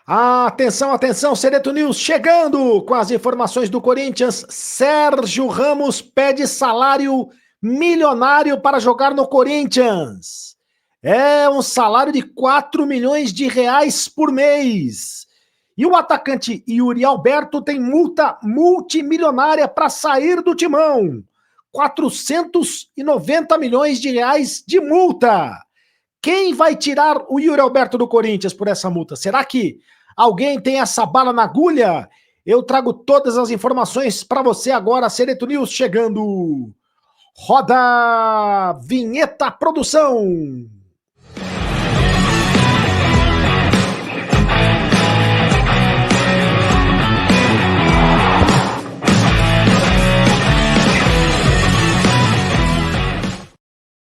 Atenção, atenção, Sereto News chegando com as informações do Corinthians. Sérgio Ramos pede salário milionário para jogar no Corinthians. É um salário de 4 milhões de reais por mês. E o atacante Yuri Alberto tem multa multimilionária para sair do timão. 490 milhões de reais de multa. Quem vai tirar o Yuri Alberto do Corinthians por essa multa? Será que alguém tem essa bala na agulha? Eu trago todas as informações para você agora, Sereto News chegando. Roda Vinheta Produção.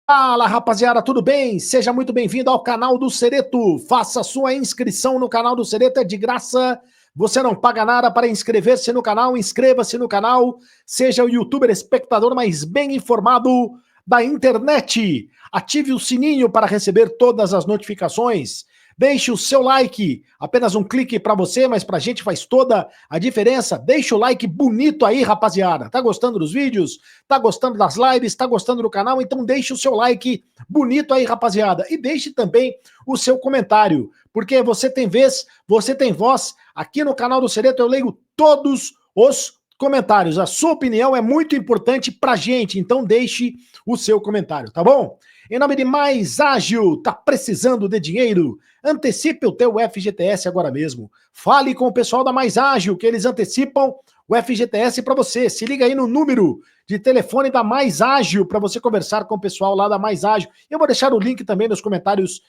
Fala, rapaziada, tudo bem? Seja muito bem-vindo ao canal do Sereto. Faça sua inscrição no canal do Sereto, é de graça. Você não paga nada para inscrever-se no canal. Inscreva-se no canal. Seja o youtuber espectador mais bem informado da internet. Ative o sininho para receber todas as notificações. Deixe o seu like, apenas um clique para você, mas pra gente faz toda a diferença. Deixa o like bonito aí, rapaziada. Tá gostando dos vídeos? Tá gostando das lives? Tá gostando do canal? Então deixe o seu like bonito aí, rapaziada. E deixe também o seu comentário, porque você tem vez, você tem voz. Aqui no canal do Sereto eu leio todos os comentários. A sua opinião é muito importante pra gente, então deixe o seu comentário, tá bom? Em nome de Mais Ágil, tá precisando de dinheiro? Antecipe o teu FGTS agora mesmo. Fale com o pessoal da Mais Ágil, que eles antecipam o FGTS para você. Se liga aí no número de telefone da Mais Ágil para você conversar com o pessoal lá da Mais Ágil. Eu vou deixar o link também nos comentários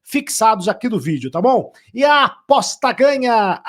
fixados aqui do vídeo, tá bom? E a Aposta Ganha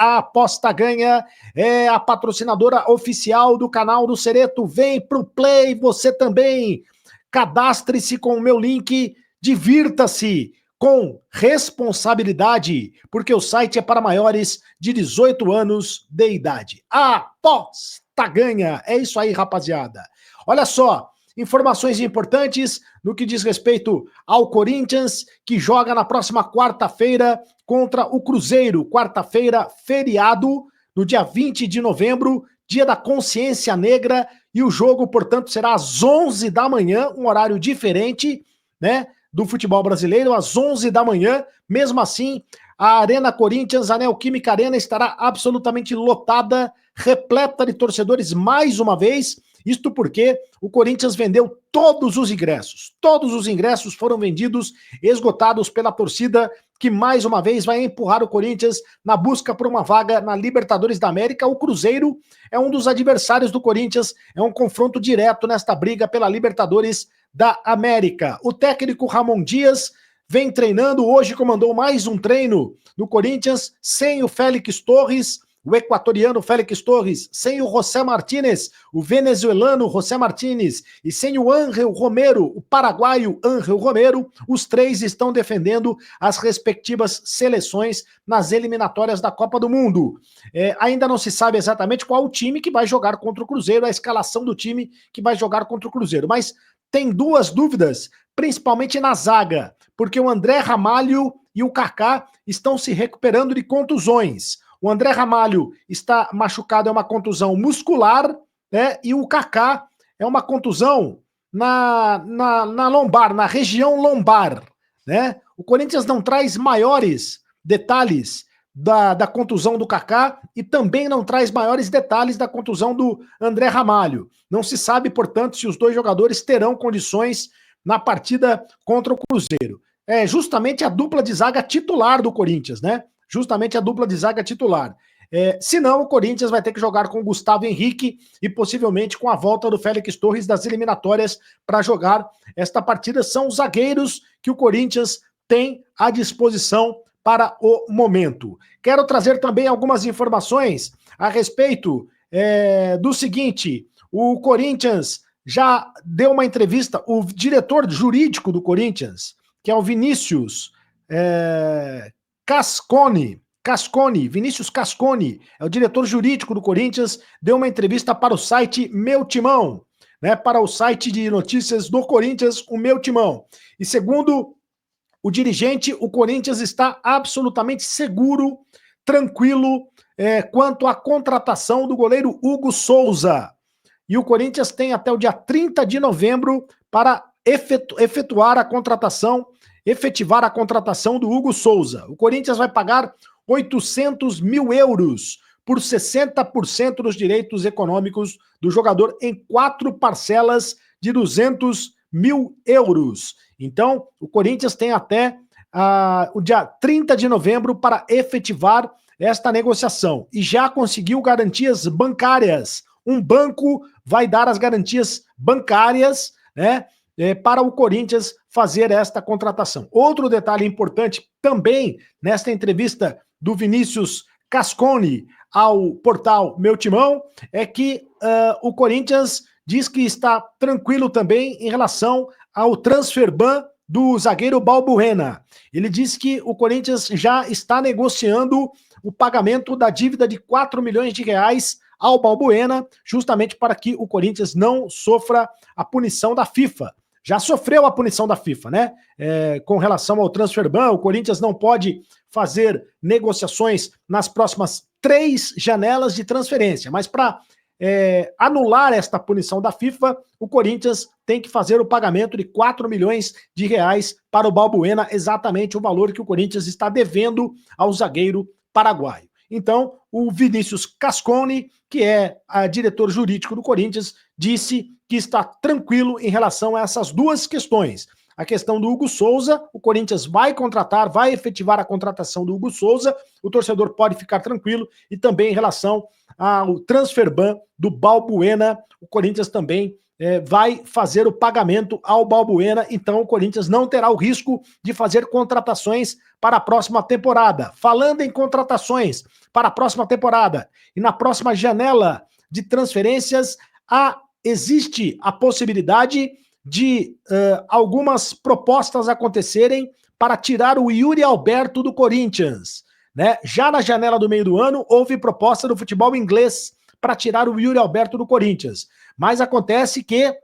é a patrocinadora oficial do canal do Sereto. Vem pro Play, você também. Cadastre-se com o meu link, divirta-se com responsabilidade, porque o site é para maiores de 18 anos de idade. Aposta Ganha, é isso aí, rapaziada. Olha só, informações importantes no que diz respeito ao Corinthians, que joga na próxima quarta-feira contra o Cruzeiro. Quarta-feira, feriado, no dia 20 de novembro, Dia da Consciência Negra, e o jogo, portanto, será às 11 da manhã, um horário diferente, né, do futebol brasileiro, às 11 da manhã. Mesmo assim, a Arena Corinthians, a Neoquímica Arena, estará absolutamente lotada, repleta de torcedores mais uma vez. Isto porque o Corinthians vendeu todos os ingressos. Todos os ingressos foram vendidos, esgotados pela torcida, que mais uma vez vai empurrar o Corinthians na busca por uma vaga na Libertadores da América. O Cruzeiro é um dos adversários do Corinthians, é um confronto direto nesta briga pela Libertadores da América. O técnico Ramon Dias vem treinando, hoje comandou mais um treino no Corinthians, sem o Félix Torres, o equatoriano Félix Torres, sem o José Martínez, o venezuelano José Martínez, e sem o Ángel Romero, o paraguaio Ángel Romero. Os três estão defendendo as respectivas seleções nas eliminatórias da Copa do Mundo. Ainda não se sabe exatamente qual o time que vai jogar contra o Cruzeiro, a escalação do time que vai jogar contra o Cruzeiro, mas tem duas dúvidas, principalmente na zaga, porque o André Ramalho e o Kaká estão se recuperando de contusões. O André Ramalho está machucado, é uma contusão muscular, né? E o Kaká é uma contusão na lombar, na região lombar, né? O Corinthians não traz maiores detalhes da contusão do Kaká e também não traz maiores detalhes da contusão do André Ramalho. Não se sabe, portanto, se os dois jogadores terão condições na partida contra o Cruzeiro. É justamente a dupla de zaga titular do Corinthians, né? Justamente a dupla de zaga titular. Se não, o Corinthians vai ter que jogar com o Gustavo Henrique e possivelmente com a volta do Félix Torres das eliminatórias para jogar esta partida. São os zagueiros que o Corinthians tem à disposição para o momento. Quero trazer também algumas informações a respeito do seguinte: o Corinthians já deu uma entrevista, o diretor jurídico do Corinthians, que é o Vinícius Vinícius Cascone, é o diretor jurídico do Corinthians, deu uma entrevista para o site Meu Timão, né, para o site de notícias do Corinthians, o Meu Timão. E segundo o dirigente, o Corinthians está absolutamente seguro, tranquilo, quanto à contratação do goleiro Hugo Souza. E o Corinthians tem até o dia 30 de novembro para efetivar a contratação do Hugo Souza. O Corinthians vai pagar 800 mil euros por 60% dos direitos econômicos do jogador em 4 parcelas de 200 mil euros. Então, o Corinthians tem até o dia 30 de novembro para efetivar esta negociação. E já conseguiu garantias bancárias. Um banco vai dar as garantias bancárias, né, para o Corinthians fazer esta contratação. Outro detalhe importante também nesta entrevista do Vinícius Cascone ao portal Meu Timão é que o Corinthians diz que está tranquilo também em relação ao transfer ban do zagueiro Balbuena. Ele diz que o Corinthians já está negociando o pagamento da dívida de 4 milhões de reais ao Balbuena, justamente para que o Corinthians não sofra a punição da FIFA. Já sofreu a punição da FIFA, né? Com relação ao transfer ban, o Corinthians não pode fazer negociações nas próximas 3 janelas de transferência, mas para anular esta punição da FIFA, o Corinthians tem que fazer o pagamento de 4 milhões de reais para o Balbuena, exatamente o valor que o Corinthians está devendo ao zagueiro paraguaio. Então, o Vinícius Cascone, que é diretor jurídico do Corinthians, disse que está tranquilo em relação a essas duas questões. A questão do Hugo Souza, o Corinthians vai contratar, vai efetivar a contratação do Hugo Souza, o torcedor pode ficar tranquilo, e também em relação ao transfer ban do Balbuena, o Corinthians também vai fazer o pagamento ao Balbuena, então o Corinthians não terá o risco de fazer contratações para a próxima temporada. Falando em contratações para a próxima temporada e na próxima janela de transferências, existe a possibilidade de algumas propostas acontecerem para tirar o Yuri Alberto do Corinthians, né? Já na janela do meio do ano, houve proposta do futebol inglês para tirar o Yuri Alberto do Corinthians, mas acontece que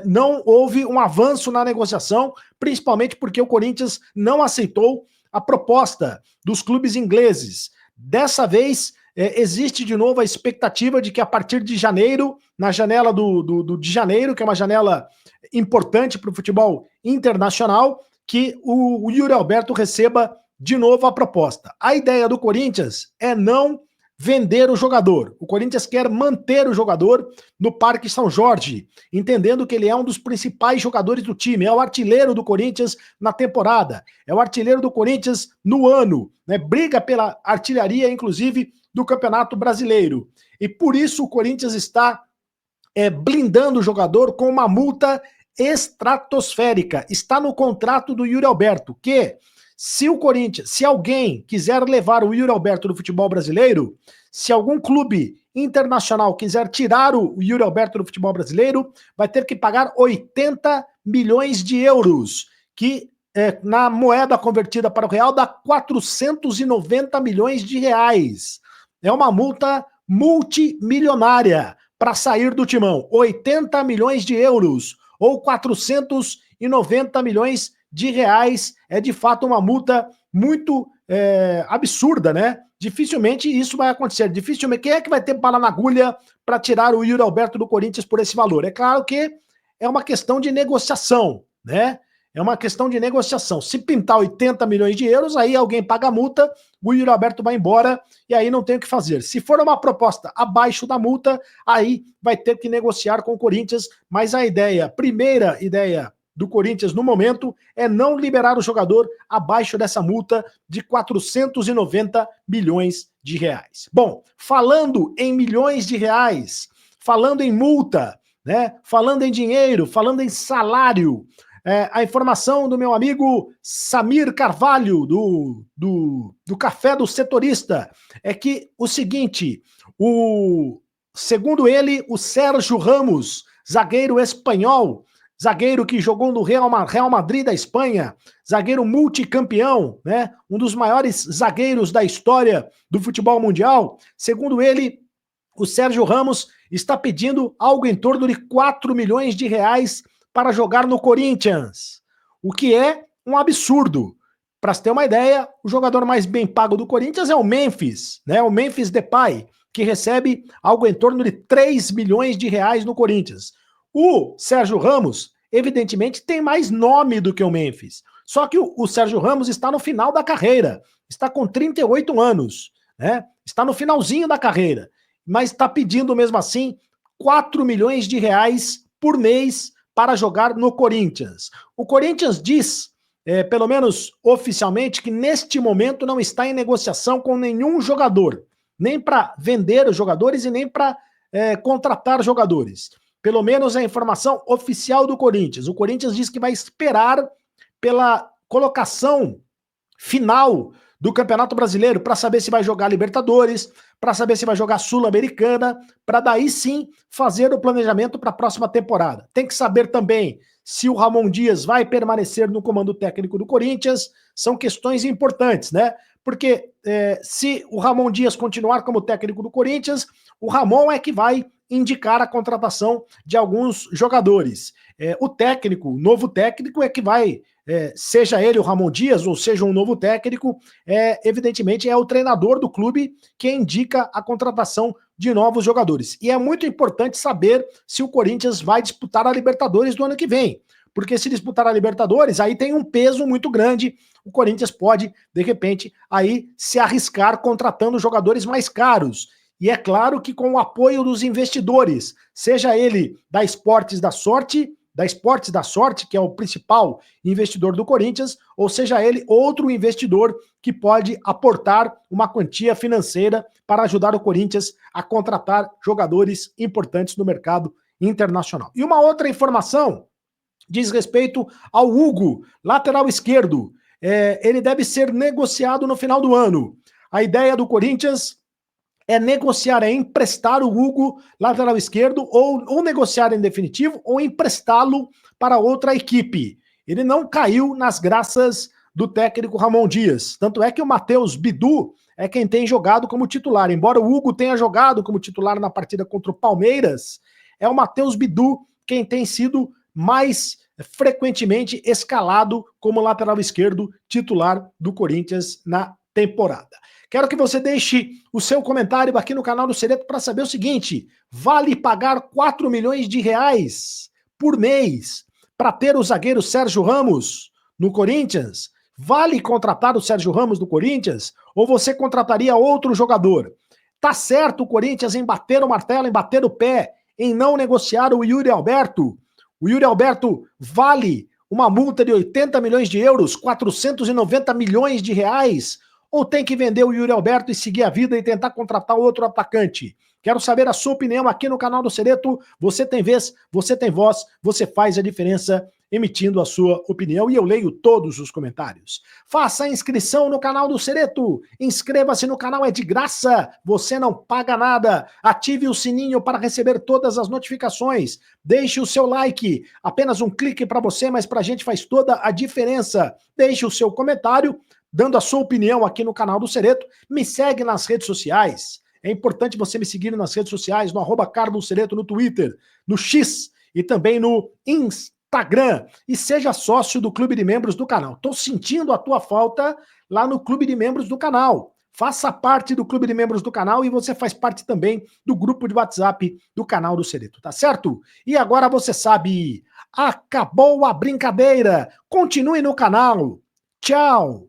não houve um avanço na negociação, principalmente porque o Corinthians não aceitou a proposta dos clubes ingleses. Dessa vez, existe de novo a expectativa de que a partir de janeiro, na janela de janeiro, que é uma janela importante para o futebol internacional, que o Yuri Alberto receba de novo a proposta. A ideia do Corinthians é não vender o jogador. O Corinthians quer manter o jogador no Parque São Jorge, entendendo que ele é um dos principais jogadores do time, é o artilheiro do Corinthians na temporada, é o artilheiro do Corinthians no ano, né? Briga pela artilharia, inclusive, do Campeonato Brasileiro. E por isso o Corinthians está blindando o jogador com uma multa estratosférica. Está no contrato do Yuri Alberto, que se alguém quiser levar o Yuri Alberto do futebol brasileiro, se algum clube internacional quiser tirar o Yuri Alberto do futebol brasileiro, vai ter que pagar 80 milhões de euros, que na moeda convertida para o real dá 490 milhões de reais. É uma multa multimilionária para sair do timão. 80 milhões de euros ou 490 milhões de reais é de fato uma multa muito absurda, né? Dificilmente isso vai acontecer. Dificilmente. Quem é que vai ter bala na agulha para tirar o Yuri Alberto do Corinthians por esse valor? É claro que é uma questão de negociação, né? É uma questão de negociação. Se pintar 80 milhões de euros, aí alguém paga a multa, o Yuri Alberto vai embora e aí não tem o que fazer. Se for uma proposta abaixo da multa, aí vai ter que negociar com o Corinthians, mas a primeira ideia do Corinthians no momento é não liberar o jogador abaixo dessa multa de 490 milhões de reais. Bom, falando em milhões de reais, falando em multa, né? Falando em dinheiro, falando em salário, a informação do meu amigo Samir Carvalho, do Café do Setorista, é que o seguinte, segundo ele, o Sérgio Ramos, zagueiro espanhol, zagueiro que jogou no Real Madrid da Espanha, zagueiro multicampeão, né? Um dos maiores zagueiros da história do futebol mundial. Segundo ele, o Sérgio Ramos está pedindo algo em torno de 4 milhões de reais para jogar no Corinthians, o que é um absurdo. Para você ter uma ideia, o jogador mais bem pago do Corinthians é o Memphis, né? O Memphis Depay, que recebe algo em torno de 3 milhões de reais no Corinthians. O Sérgio Ramos, evidentemente, tem mais nome do que o Memphis. Só que o Sérgio Ramos está no final da carreira, está com 38 anos, né? Está no finalzinho da carreira, mas está pedindo mesmo assim 4 milhões de reais por mês para jogar no Corinthians. O Corinthians diz, pelo menos oficialmente, que neste momento não está em negociação com nenhum jogador, nem para vender os jogadores e nem para contratar jogadores. Pelo menos é a informação oficial do Corinthians. O Corinthians diz que vai esperar pela colocação final do Campeonato Brasileiro para saber se vai jogar Libertadores, para saber se vai jogar Sul-Americana, para daí sim fazer o planejamento para a próxima temporada. Tem que saber também se o Ramon Dias vai permanecer no comando técnico do Corinthians. São questões importantes, né? Porque se o Ramon Dias continuar como técnico do Corinthians, o Ramon é que vai indicar a contratação de alguns jogadores. O técnico, o novo técnico é que vai, seja ele o Ramon Dias ou seja um novo técnico, evidentemente é o treinador do clube que indica a contratação de novos jogadores. E é muito importante saber se o Corinthians vai disputar a Libertadores do ano que vem. Porque se disputar a Libertadores, aí tem um peso muito grande. O Corinthians pode, de repente, aí se arriscar contratando jogadores mais caros. E é claro que com o apoio dos investidores, seja ele da Esportes da Sorte, que é o principal investidor do Corinthians, ou seja ele outro investidor que pode aportar uma quantia financeira para ajudar o Corinthians a contratar jogadores importantes no mercado internacional. E uma outra informação diz respeito ao Hugo, lateral esquerdo. Ele deve ser negociado no final do ano. A ideia do Corinthians é negociar, é emprestar o Hugo, lateral esquerdo, ou negociar em definitivo, ou emprestá-lo para outra equipe. Ele não caiu nas graças do técnico Ramon Dias. Tanto é que o Matheus Bidu é quem tem jogado como titular. Embora o Hugo tenha jogado como titular na partida contra o Palmeiras, é o Matheus Bidu quem tem sido mais frequentemente escalado como lateral esquerdo titular do Corinthians na temporada. Quero que você deixe o seu comentário aqui no canal do Sereto para saber o seguinte: vale pagar 4 milhões de reais por mês para ter o zagueiro Sérgio Ramos no Corinthians? Vale contratar o Sérgio Ramos do Corinthians? Ou você contrataria outro jogador? Tá certo o Corinthians em bater o martelo, em bater o pé, em não negociar o Yuri Alberto? O Yuri Alberto vale uma multa de 80 milhões de euros, 490 milhões de reais? Ou tem que vender o Yuri Alberto e seguir a vida e tentar contratar outro atacante? Quero saber a sua opinião aqui no canal do Sereto. Você tem vez, você tem voz, você faz a diferença emitindo a sua opinião e eu leio todos os comentários. Faça a inscrição no canal do Sereto. Inscreva-se no canal, é de graça. Você não paga nada. Ative o sininho para receber todas as notificações. Deixe o seu like. Apenas um clique para você, mas para a gente faz toda a diferença. Deixe o seu comentário, dando a sua opinião aqui no canal do Sereto. Me segue nas redes sociais. É importante você me seguir nas redes sociais, no @CarlosSereto, no Twitter, no X e também no Instagram. E seja sócio do Clube de Membros do canal. Estou sentindo a tua falta lá no Clube de Membros do canal. Faça parte do Clube de Membros do canal e você faz parte também do grupo de WhatsApp do canal do Sereto, tá certo? E agora você sabe, acabou a brincadeira. Continue no canal. Tchau!